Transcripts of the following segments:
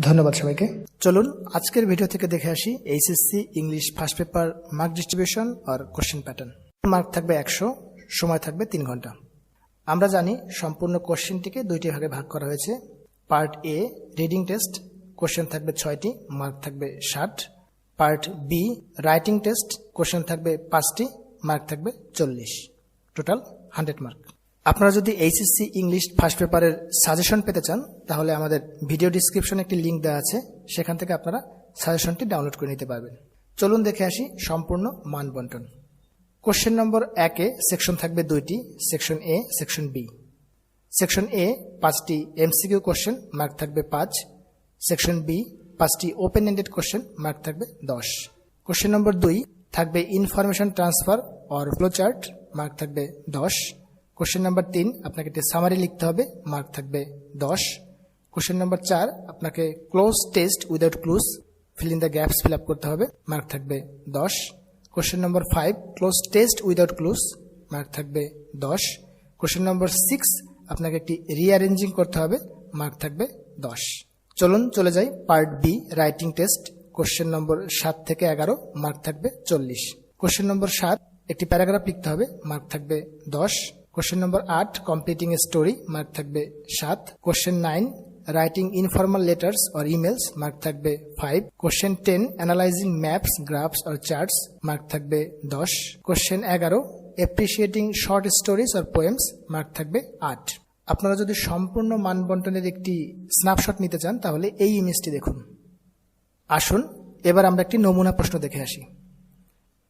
ধন্যবাদ সবাইকে। চলুন আজকের ভিডিও থেকে দেখে আসি HSC English first paper mark distribution আর কোশ্চেন প্যাটার্ন। মার্ক থাকবে 100, সময় থাকবে 3 ঘন্টা। আমরা জানি সম্পূর্ণ কোশ্চেনটিকে দুইটি ভাগে ভাগ করা হয়েছে। Part A reading test, question থাকবে 6টি, মার্ক থাকবে 60। Part B writing test, question থাকবে 5টি, মার্ক থাকবে 40, টোটাল 100 মার্ক। আপনারা যদি এইচএসসি ইংলিশ ফার্স্ট পেপারের সাজেশন পেতে চান তাহলে আমাদের ভিডিও ডিসক্রিপশনে একটি লিঙ্ক দেওয়া আছে, সেখান থেকে আপনারা সাজেশনটি ডাউনলোড করে নিতে পারবেন। চলুন দেখে আসি সম্পূর্ণ মান বন্টন। কোশ্চেন নম্বর 1-এ সেকশন থাকবে 2টি, সেকশন এ, সেকশন বি। সেকশন এ 5টি এমসিকিউ কোশ্চেন, মার্ক থাকবে 5। সেকশন বি 5টি ওপেন এন্ডেড কোশ্চেন, মার্ক থাকবে 10। কোশ্চেন নম্বর 2 থাকবে information transfer or flowchart, mark থাকবে 10। কোশ্চেন নাম্বার 3 আপনাকে একটি সামারি লিখতে হবে, মার্ক থাকবে 10। কোশ্চেন নাম্বার 4 আপনাকে cloze test without clues, fill in the gaps fill up করতে হবে, মার্ক থাকবে 10। Question number 5 cloze test without clues, mark থাকবে 10। কোশ্চেন নাম্বার 6 আপনাকে একটি রিঅ্যারেঞ্জিং করতে হবে, মার্ক থাকবে 10। চলুন চলে যাই part B writing test. Question number 7 থেকে 11, মার্ক থাকবে 40। কোশ্চেন নম্বর 7 একটি প্যারাগ্রাফ লিখতে হবে, মার্ক থাকবে 10। Question number 8 completing a story, mark থাকবে 7। Question 9 writing informal letters or emails, mark থাকবে 5। Question 10 analysing maps, graphs or charts, mark থাকবে 10। Question 11 appreciating short stories or poems, mark থাকবে 8। আপনারা যদি সম্পূর্ণ মানবন্টনের একটি স্ন্যাপশট নিতে চান তাহলে এই ইমেজটি দেখুন। আসুন এবার আমরা একটি নমুনা প্রশ্ন দেখে আসি।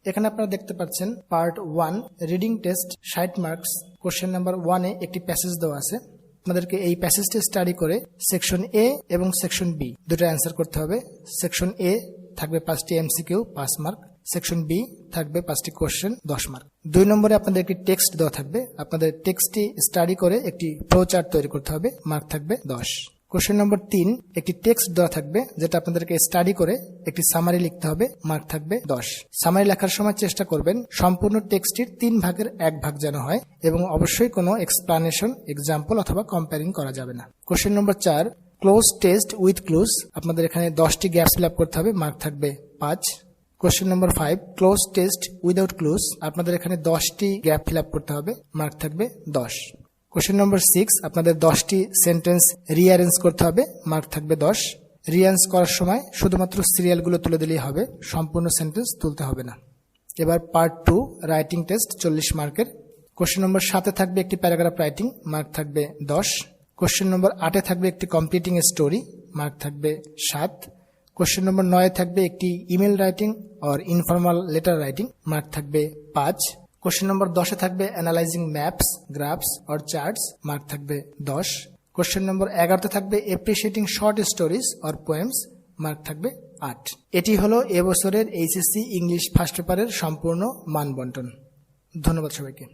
এখানে আপনারা দেখতে পাচ্ছেন part 1 reading test 60 marks. Question number 1-এ একটি প্যাসেজ দেওয়া আছে, আপনাদেরকে এই প্যাসেজটি স্টাডি করে সেকশন এ এবং সেকশন বি দুটো অ্যান্সার করতে হবে। সেকশন এ থাকবে 5টি এমসিকিউ, 5 মার্ক। সেকশন বি থাকবে 5টি কোশ্চেন, 10 মার্ক। 2 নম্বরে আপনাদের একটি টেক্সট দেওয়া থাকবে, আপনাদের টেক্সটটি স্টাডি করে একটি ফ্লো চার্ট তৈরি করতে হবে, মার্ক থাকবে 10। কোশ্চেন নম্বর 3 একটি টেক্সট দেওয়া থাকবে যেটা আপনাদেরকে স্টাডি করে একটি সামারি লিখতে হবে, মার্ক থাকবে 10। সামারি লেখার সময় চেষ্টা করবেন সম্পূর্ণ টেক্সটটির 3 ভাগের 1 ভাগ যেন হয় এবং অবশ্যই কোনো এক্সপ্লানেশন, এক্সাম্পল অথবা কম্পেয়ারিং করা যাবে না। Question number 4 cloze test with clues, আপনাদের এখানে 10টি গ্যাপস ফিল আপ করতে হবে, মার্ক থাকবে 5। কোশ্চেন নম্বর 5 ক্লোজ টেস্ট উইদাউট ক্লুজ, আপনাদের এখানে 10টি গ্যাপ ফিল আপ করতে হবে, মার্ক থাকবে 10। কোশ্চেন নম্বর 6 আপনাদের 10টি সেন্টেন্স রিঅ্যারেঞ্জ করতে হবে, মার্ক থাকবে 10। রিঅ্যারেঞ্জ করার সময় শুধুমাত্র সিরিয়ালগুলো তুলে দিলেই হবে, সম্পূর্ণ সেন্টেন্স তুলতে হবে না। এবার পার্ট 2 রাইটিং টেস্ট 40 মার্কের। কোশ্চেন নম্বর 7-এ থাকবে একটি প্যারাগ্রাফ রাইটিং, মার্ক থাকবে 10। কোশ্চেন নম্বর 8-এ থাকবে একটি কমপ্লিটিং এ স্টোরি, মার্ক থাকবে 7। কোশ্চেন নম্বর 9-এ থাকবে একটি email writing or informal letter writing, mark থাকবে 5। কোশ্চেন নম্বর 10-এ থাকবে analysing maps, graphs or charts, mark থাকবে 10। কোশ্চেন নম্বর 11-তে থাকবে appreciating short stories or poems, mark থাকবে 8। এটি হলো এবছরের এইচএসসি ইংলিশ ফার্স্ট পেপারের সম্পূর্ণ মান বন্টন। ধন্যবাদ সবাইকে।